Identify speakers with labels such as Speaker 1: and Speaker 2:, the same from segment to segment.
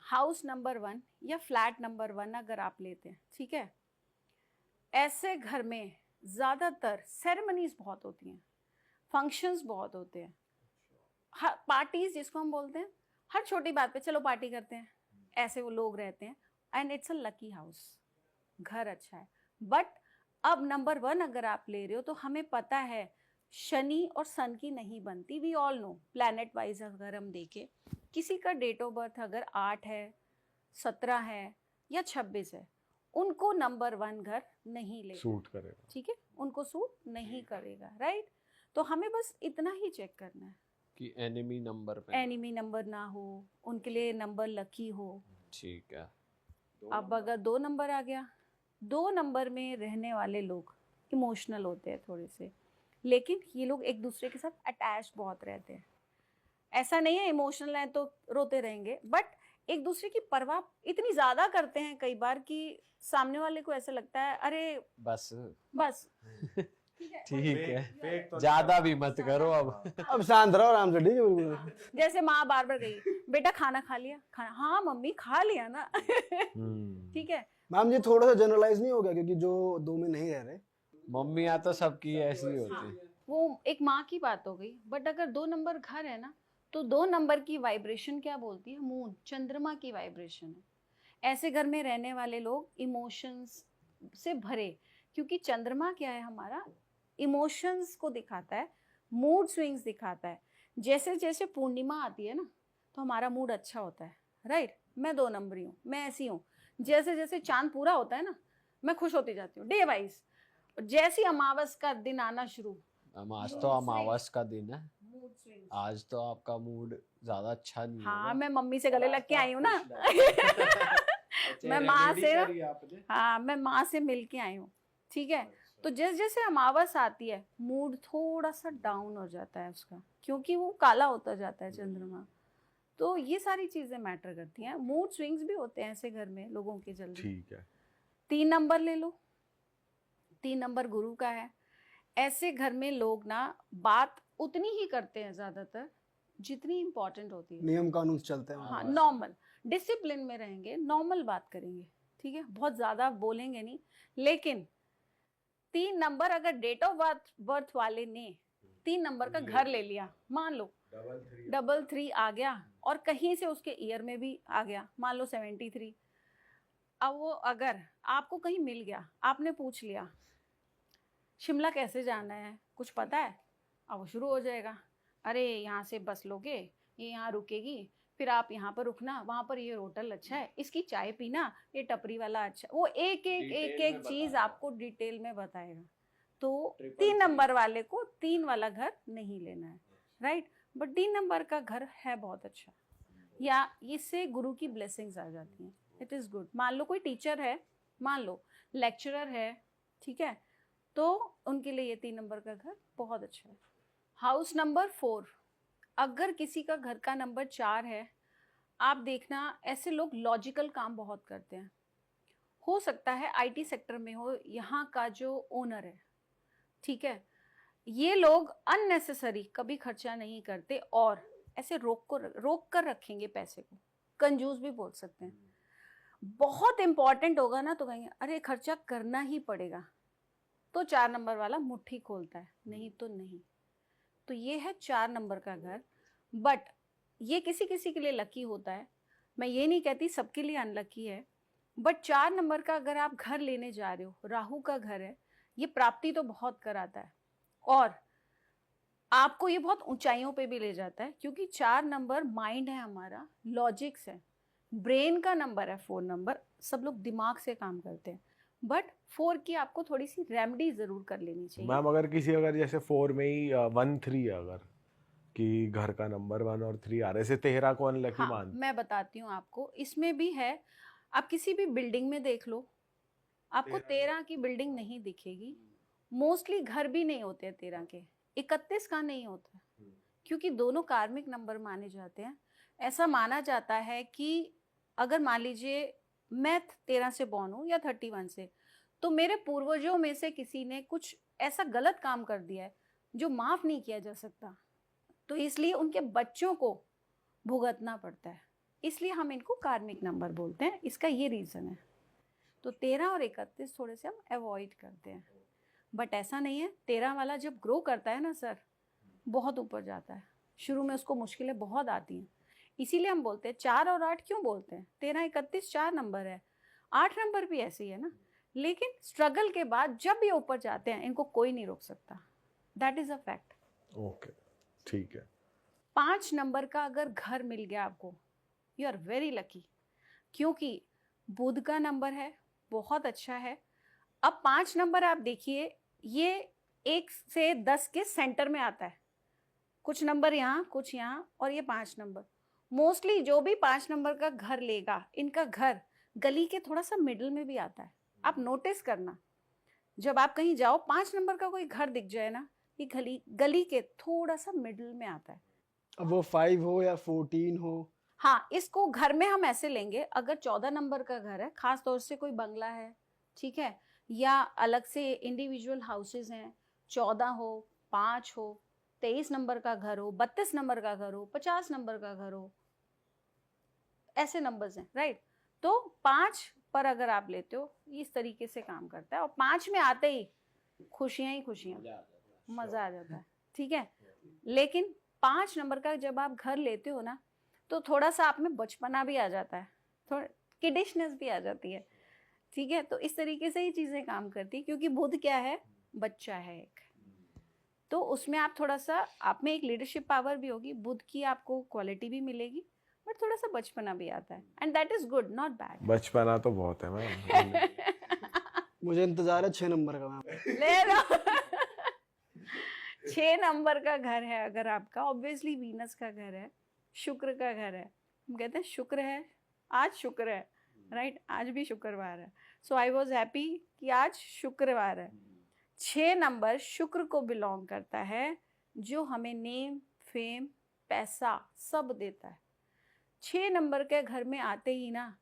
Speaker 1: House number 1 या flat number 1 अगर आप लेते हैं, ठीक है, ऐसे घर में ज़्यादातर सेरेमनीज बहुत होती हैं, फंक्शंस बहुत होते हैं, पार्टीज जिसको हम बोलते हैं, हर छोटी बात पे चलो पार्टी करते हैं, ऐसे वो लोग रहते हैं। And it's a lucky house, घर अच्छा है। बट अब नंबर 1 अगर आप ले रहे हो तो हमें पता है शनि और सन की नहीं बनती, we all know. Planet wise अगर हम देखें, किसी का डेट ऑफ बर्थ अगर 8 है, 17 है या 26 है, उनको नंबर 1 घर नहीं लेगा,
Speaker 2: सूट करेगा,
Speaker 1: ठीक है, उनको सूट नहीं करेगा, राइट। तो हमें बस इतना ही चेक करना है
Speaker 3: कि एनिमी नंबर पे
Speaker 1: एनिमी नंबर ना हो, उनके लिए नंबर लकी हो।
Speaker 3: ठीक है।
Speaker 1: अब अगर 2 नंबर आ गया, 2 नंबर में रहने वाले लोग इमोशनल होते हैं थोड़े से, लेकिन ये लोग एक दूसरे के साथ अटैच बहुत रहते हैं। ऐसा नहीं है इमोशनल है तो रोते रहेंगे, बट एक दूसरे की परवाह इतनी ज्यादा करते हैं कई बार कि सामने वाले को ऐसा लगता है अरे
Speaker 3: बस
Speaker 1: बस
Speaker 3: ठीक है, ज्यादा भी मत करो
Speaker 2: अब शांत रहो आराम से, ठीक है बिल्कुल।
Speaker 1: जैसे माँ बार बार गई, बेटा खाना खा लिया, खाना, हाँ मम्मी खा लिया ना। ठीक है
Speaker 2: मैम ये थोड़ा सा जनरलाइज नहीं हो गया, क्योंकि जो 2 में नहीं रह रहे,
Speaker 3: मम्मियाँ तो सबकी ऐसी होती।
Speaker 1: वो एक माँ की बात हो गई, बट अगर 2 नंबर घर है ना, तो 2 नंबर की वाइब्रेशन क्या बोलती है, मून, चंद्रमा की वाइब्रेशन है। ऐसे घर में रहने वाले लोग इमोशंस से भरे, क्योंकि चंद्रमा क्या है हमारा, इमोशंस को दिखाता है, मूड स्विंग्स दिखाता है। जैसे जैसे पूर्णिमा आती है ना, तो हमारा मूड अच्छा होता है, राइट। मैं 2 नंबरी हूँ, मैं ऐसी हूँ, जैसे जैसे चांद पूरा होता है ना, मैं खुश होती जाती हूँ डे वाइज। जैसी अमावस का दिन आना शुरू,
Speaker 3: आज तो अमावस का दिन है, आज तो आपका मूड ज्यादा अच्छा नहीं
Speaker 1: हाँ
Speaker 3: होगा।
Speaker 1: मैं मम्मी से गले लग के आई हूँ ना। मैं माँ से, हाँ मैं माँ से मिल के आई हूँ, ठीक है। तो जैसे जैसे अमावस आती है, मूड थोड़ा सा डाउन हो जाता है उसका, क्योंकि वो काला होता जाता है चंद्रमा। तो ये सारी चीजें मैटर करती हैं, मूड स्विंग्स भी होते हैं ऐसे घर में लोगों के जल्दी।
Speaker 2: ठीक है।
Speaker 1: 3 नंबर ले लो, 3 नंबर गुरु का है। ऐसे घर में लोग ना बात उतनी ही करते हैं ज्यादातर जितनी इंपॉर्टेंट होती है,
Speaker 2: नियम कानून से चलते हैं।
Speaker 1: हाँ नॉर्मल डिसिप्लिन में रहेंगे, नॉर्मल बात करेंगे, ठीक है, बहुत ज्यादा बोलेंगे नहीं। लेकिन 3 नंबर अगर डेट ऑफ बर्थ वाले ने 3 नंबर का घर ले लिया, मान लो 3 आ गया, और कहीं से उसके ईयर में भी आ गया, मान लो 73। अब वो अगर आपको कहीं मिल गया, आपने पूछ लिया शिमला कैसे जाना है, कुछ पता है, अब वो शुरू हो जाएगा, अरे यहाँ से बस लोगे, ये यहाँ रुकेगी, फिर आप यहाँ पर रुकना, वहाँ पर ये होटल अच्छा है, इसकी चाय पीना, ये टपरी वाला अच्छा, वो एक एक चीज आपको डिटेल में बताएगा। तो 3 नंबर वाले को 3 वाला घर नहीं लेना है, राइट। बट 3 नंबर का घर है बहुत अच्छा, या इससे गुरु की ब्लेसिंग्स आ जाती हैं, इट इज गुड। मान लो कोई टीचर है, मान लो लेक्चरर है, ठीक है, तो उनके लिए ये 3 नंबर का घर बहुत अच्छा है। हाउस नंबर 4, अगर किसी का घर का नंबर 4 है, आप देखना ऐसे लोग लॉजिकल काम बहुत करते हैं। हो सकता है आईटी सेक्टर में हो यहाँ का जो ओनर है, ठीक है, ये लोग अननेसेसरी कभी खर्चा नहीं करते, और ऐसे रोक कर रखेंगे पैसे को, कंजूस भी बोल सकते हैं। बहुत इंपॉर्टेंट होगा ना तो कहेंगे अरे खर्चा करना ही पड़ेगा, तो 4 नंबर वाला मुट्ठी खोलता है, नहीं तो नहीं। तो ये है 4 नंबर का घर। बट ये किसी किसी के लिए लकी होता है, मैं ये नहीं कहती सबके लिए अनलकी है। बट 4 नंबर का अगर आप घर लेने जा रहे हो, राहु का घर है, ये प्राप्ति तो बहुत कराता है, और आपको ये बहुत ऊंचाइयों पे भी ले जाता है, क्योंकि 4 नंबर माइंड है हमारा, लॉजिक्स है, ब्रेन का नंबर है 4 नंबर, सब लोग दिमाग से काम करते हैं। बट 4 की आपको थोड़ी सी रेमेडी जरूर कर लेनी चाहिए।
Speaker 2: मैम अगर किसी अगर जैसे 4 में ही 1 3 है, अगर कि घर का नंबर 1 और 3 आ रहे, से 13 को अनलकी
Speaker 1: हाँ,
Speaker 2: मान।
Speaker 1: मैं बताती हूँ आपको, इसमें भी है। आप किसी भी बिल्डिंग में देख लो, आपको 13 की बिल्डिंग नहीं दिखेगी, मोस्टली घर भी नहीं होते हैं 13 के, 31 का नहीं होता, क्योंकि दोनों कार्मिक नंबर माने जाते हैं। ऐसा माना जाता है कि अगर मान लीजिए मैं 13 से बॉर्न हूँ या 31 से, तो मेरे पूर्वजों में से किसी ने कुछ ऐसा गलत काम कर दिया है जो माफ नहीं किया जा सकता, तो इसलिए उनके बच्चों को भुगतना पड़ता है। इसलिए हम इनको कार्मिक नंबर बोलते हैं, इसका ये रीज़न है। तो 13 और 31 थोड़े से हम अवॉइड करते हैं, बट ऐसा नहीं है, 13 वाला जब ग्रो करता है ना सर, बहुत ऊपर जाता है। शुरू में उसको मुश्किलें बहुत आती हैं, इसीलिए हम बोलते हैं 4 और 8 क्यों बोलते हैं, 13 31 4 नंबर है, 8 नंबर भी ऐसे ही है ना। लेकिन स्ट्रगल के बाद जब भी ऊपर जाते हैं इनको कोई नहीं रोक सकता, that is a fact.
Speaker 2: Okay, ठीक है।
Speaker 1: 5 नंबर का अगर घर मिल गया आपको, यू आर वेरी लकी, क्योंकि बुध का नंबर है, बहुत अच्छा है। अब 5 नंबर आप देखिए, ये 1 से 10 के सेंटर में आता है, कुछ नंबर यहाँ कुछ यहाँ, और ये 5 नंबर। मोस्टली जो भी 5 नंबर का घर लेगा, इनका घर गली के थोड़ा सा मिडिल में भी आता है। आप नोटिस करना, जब आप कहीं जाओ 5 नंबर का कोई घर दिख जाए ना, ये गली के थोड़ा सा मिडिल में आता है।
Speaker 4: अब वो 5 हो या 14 हो।
Speaker 1: हाँ, इसको घर में हम ऐसे लेंगे, अगर 14 नंबर का घर है, खास तौर से कोई बंगला है, ठीक है, या अलग से इंडिविजुअल हाउसेज हैं, 14 हो, 5 हो, 23 नंबर का घर हो, 32 नंबर का घर हो, 50 नंबर का घर हो, ऐसे नंबर्स हैं, राइट। तो 5 पर अगर आप लेते हो, इस तरीके से काम करता है, और 5 में आते ही खुशियां ही खुशियां, मजा आ जाता है, ठीक है। लेकिन 5 नंबर का जब आप घर लेते हो ना, तो थोड़ा सा आप में बचपना भी आ जाता है, थोड़ा किडिशनेस भी आ जाती है, ठीक है। तो इस तरीके से ही चीजें काम करती, क्योंकि बुध क्या है, बच्चा है एक, तो उसमें आप थोड़ा सा, आप में एक लीडरशिप पावर भी होगी, बुध की आपको क्वालिटी भी मिलेगी, बट थोड़ा सा बचपना भी आता है, and that is good, not bad.
Speaker 2: बचपना तो बहुत है मैम।
Speaker 4: मुझे इंतजार है 6 नंबर का मैम।
Speaker 1: ले लो। 6 नंबर का घर है अगर आपका, ऑब्वियसली वीनस का घर है, शुक्र का घर है, हम कहते हैं शुक्र है, आज शुक्र है, राइट, आज भी शुक्रवार है, सो आई वॉज हैप्पी कि आज शुक्रवार है। 6 नंबर शुक्र को बिलोंग करता है, जो हमें नेम, फेम, पैसा सब देता है। 6 नंबर के घर में आते ही ना,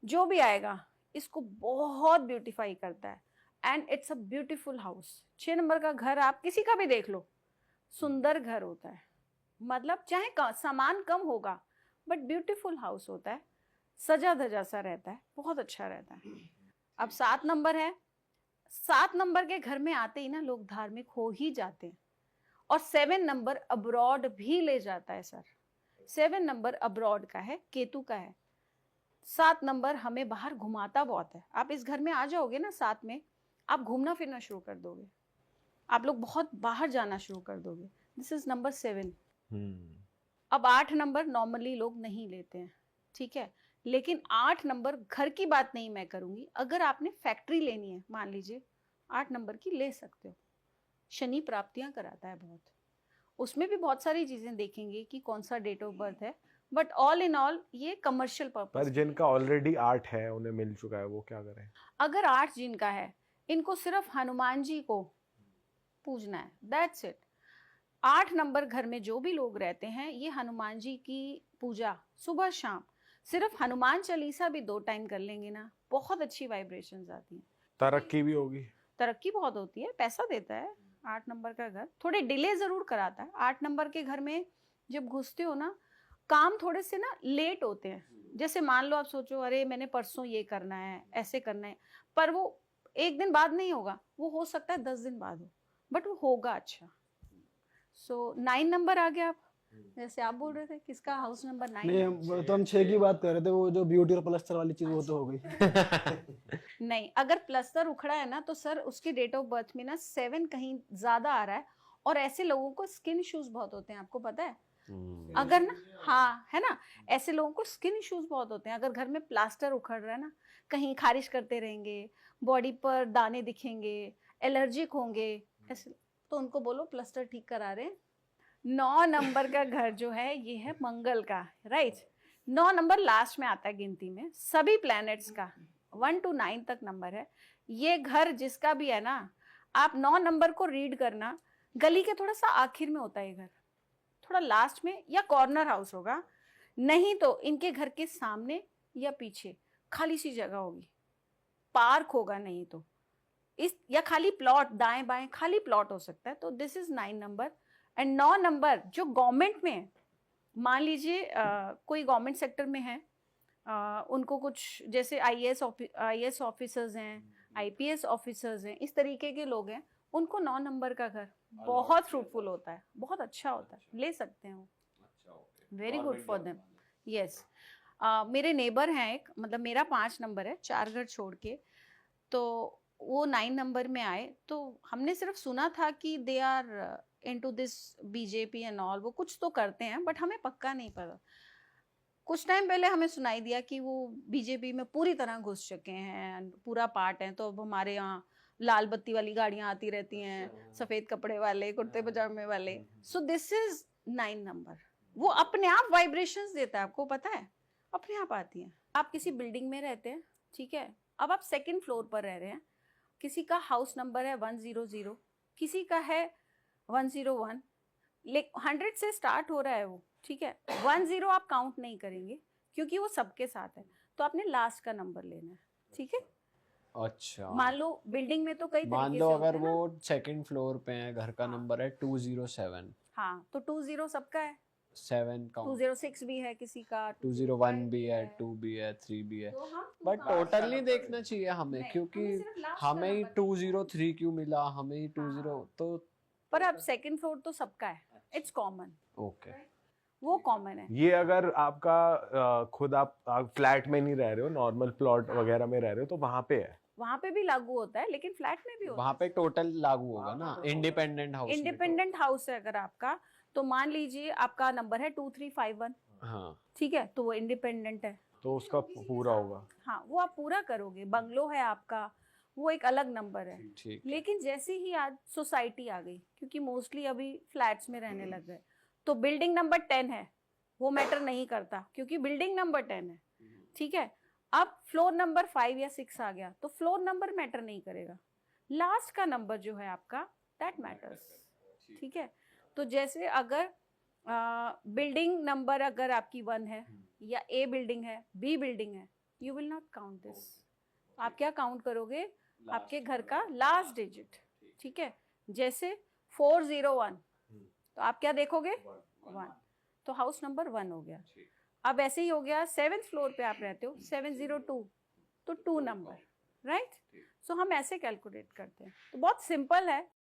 Speaker 1: जो भी आएगा इसको बहुत ब्यूटीफाई करता है, and it's a beautiful house. 6 number का घर आप किसी का भी देख लो, सुंदर घर होता है, मतलब चाहे सामान कम होगा, बट ब्यूटीफुल हाउस होता है, सजा धजा सा रहता है, बहुत अच्छा रहता है। अब 7 नंबर है, 7 नंबर के घर में आते ही ना लोग धार्मिक हो ही जाते हैं, और 7 नंबर अब्रॉड भी ले जाता है सर। 7 नंबर अब्रॉड का है, केतु का है। 7 नंबर हमें बाहर घुमाता बहुत है, आप इस घर में आ जाओगे ना 7 में, आप घूमना फिरना शुरू कर दोगे, आप लोग बहुत बाहर जाना शुरू कर दोगे। This is number 7। अब 8 नंबर नॉर्मली लोग नहीं लेते हैं, ठीक है, लेकिन 8 नंबर, घर की बात नहीं मैं करूंगी, अगर आपने फैक्ट्री लेनी है मान लीजिए, 8 नंबर की ले सकते हो। शनि प्राप्तियां कराता है बहुत, उसमें भी बहुत सारी चीजें देखेंगे कि कौन सा डेट ऑफ बर्थ है, बट ऑल इन ऑल ये कमर्शियल
Speaker 2: पर
Speaker 1: पर्पस।
Speaker 2: जिनका ऑलरेडी 8 है, उन्हें मिल चुका है, वो क्या करें?
Speaker 1: अगर 8 जिनका है, इनको सिर्फ हनुमान जी को पूजना है, दैट्स इट। 8 नंबर घर में जो भी लोग रहते हैं, ये हनुमान जी की पूजा सुबह शाम, सिर्फ हनुमान चालीसा भी 2 टाइम कर लेंगे ना, बहुत अच्छी वाइब्रेशंस आती हैं,
Speaker 2: तरक्की भी होगी।
Speaker 1: तरक्की बहुत होती है, पैसा देता है 8 नंबर का घर। थोड़े डिले जरूर कराता है, 8 नंबर के घर में जब घुसते हो ना, काम थोड़े से ना लेट होते हैं। जैसे मान लो आप सोचो, अरे मैंने परसों ये करना है, ऐसे करना है, पर वो 1 दिन बाद नहीं होगा, वो हो सकता है 10 दिन बाद हो, बट वो होगा अच्छा। सो 9 नंबर आ गया। आप जैसे आप बोल रहे थे, किसका हाउस नंबर 9?
Speaker 4: नहीं, वो तो हम 6 की बात कर रहे थे, वो जो ब्यूटी और प्लस्टर वाली चीज वो तो हो गई।
Speaker 1: नहीं, अगर प्लस्तर उखड़ा है ना, तो सर उसकी डेट ऑफ बर्थ में ना 7 कहीं ज्यादा आ रहा है, और ऐसे लोगों को स्किन इश्यूज बहुत होते हैं, आपको पता है? अगर ना, हाँ है ना, ऐसे लोगों को स्किन इश्यूज बहुत होते हैं। अगर घर में प्लास्टर उखड़ रहा है ना, कहीं खारिश करते रहेंगे, बॉडी पर दाने दिखेंगे, एलर्जिक होंगे ऐसे, तो उनको बोलो प्लास्टर ठीक करा रहे हैं। 9 नंबर का घर जो है, ये है मंगल का, राइट। 9 नंबर लास्ट में आता है गिनती में, सभी प्लैनेट्स का 1 to 9 तक नंबर है। ये घर जिसका भी है ना, आप 9 नंबर को रीड करना, गली के थोड़ा सा आखिर में होता है ये घर, थोड़ा लास्ट में, या कॉर्नर हाउस होगा, नहीं तो इनके घर के सामने या पीछे खाली सी जगह होगी, पार्क होगा, नहीं तो इस, या खाली प्लॉट, दाएं बाएं खाली प्लॉट हो सकता है। तो this is 9 number. And 9 number जो गवर्नमेंट में है, मान लीजिए कोई गवर्नमेंट सेक्टर में है, उनको कुछ जैसे आईएएस ऑफिसर्स हैं, आईपीएस ऑफिसर्स हैं, इस तरीके के लोग हैं, उनको 9 नंबर का घर बहुत फ्रूटफुल होता है, बहुत अच्छा होता है, ले सकते हैं वो, very good for them. Yes, मेरे नेबर हैं एक, मतलब मेरा 5 नंबर है, 4 घर छोड़ के, तो वो 9 नंबर में आए, तो हमने सिर्फ सुना था कि they are into this BJP and all, वो कुछ तो करते हैं, बट हमें पक्का नहीं पता। कुछ टाइम पहले हमें सुनाई दिया कि वो बीजेपी में पूरी तरह घुस चुके हैं, पूरा पार्ट है, तो अब हमारे यहाँ लाल बत्ती वाली गाड़ियां आती रहती हैं, सफेद कपड़े वाले, कुर्ते पजामे वाले। सो दिस इज 9 नंबर, वो अपने आप वाइब्रेशंस देता है, आपको पता है, अपने आप आती हैं। आप किसी बिल्डिंग में रहते हैं, ठीक है, अब आप 2nd फ्लोर पर रह रहे हैं, किसी का हाउस नंबर है 100, किसी का है 101, 100 से स्टार्ट हो रहा है वो, ठीक है, 10 आप काउंट नहीं करेंगे क्योंकि वो सबके साथ है, तो आपने लास्ट का नंबर लेना है, ठीक है।
Speaker 3: अच्छा,
Speaker 1: मान लो बिल्डिंग में तो कई
Speaker 3: मान
Speaker 1: तरीके
Speaker 3: लो
Speaker 1: से
Speaker 3: अगर
Speaker 1: होते हैं
Speaker 3: वो
Speaker 1: ना।
Speaker 3: 2nd फ्लोर पे है, घर का
Speaker 1: हाँ।
Speaker 3: नंबर है 207,
Speaker 1: हाँ, तो 20 सबका है,
Speaker 3: 7 काउंट,
Speaker 1: 206 भी है किसी का,
Speaker 3: 201 भी है, 2 भी है, 3 भी है,
Speaker 1: तो हम
Speaker 3: बट टोटल नहीं देखना चाहिए हमें,
Speaker 1: नहीं,
Speaker 3: क्योंकि
Speaker 1: हमें सिर्फ last का
Speaker 3: हमें ही
Speaker 1: नंबर देखना है।
Speaker 3: 203 क्यों मिला, हमें ही 20,
Speaker 1: हाँ।
Speaker 3: तो
Speaker 1: पर अब 2nd फ्लोर तो सबका है, इट्स कॉमन,
Speaker 3: ओके।
Speaker 1: वो कॉमन है।
Speaker 2: ये अगर आपका खुद आप फ्लैट में नहीं रह रहे हो, नॉर्मल प्लॉट वगैरह में रह रहे हो, तो वहां पे है।
Speaker 1: वहां पे भी लागू होता है, लेकिन फ्लैट में भी होता
Speaker 3: वहां पे टोटल लागू होगा ना,
Speaker 1: हाँ।
Speaker 3: इंडिपेंडेंट हाउस
Speaker 1: है। इंडिपेंडेंट हाउस है अगर आपका, तो मान लीजिए आपका नंबर है 2351,
Speaker 3: हाँ,
Speaker 1: ठीक है, तो वो इंडिपेंडेंट है,
Speaker 2: तो उसका पूरा होगा।
Speaker 1: हाँ, वो आप पूरा करोगे। बंगलो है आपका, वो एक अलग नंबर है।
Speaker 3: ठीक है।
Speaker 1: लेकिन जैसे ही आज सोसाइटी आ गई, क्योंकि मोस्टली अभी फ्लैट्स में रहने लग गए, तो बिल्डिंग नंबर 10 है, वो मैटर नहीं करता, क्योंकि बिल्डिंग नंबर 10 है, ठीक है। अब फ्लोर नंबर 5 या 6 आ गया, तो फ्लोर नंबर मैटर नहीं करेगा, लास्ट का नंबर जो है आपका, दैट मैटर्स, ठीक है। तो जैसे अगर बिल्डिंग नंबर अगर आपकी 1 है, या ए बिल्डिंग है, बी बिल्डिंग है, you will not count this. आप क्या काउंट करोगे, आपके घर का लास्ट डिजिट, ठीक है। जैसे 401, तो आप क्या देखोगे, 1, तो हाउस नंबर 1 हो गया। अब ऐसे ही हो गया 7th फ्लोर पे आप रहते हो, 702, तो 2 नंबर, राइट। सो हम ऐसे कैलकुलेट करते हैं, तो बहुत सिंपल है।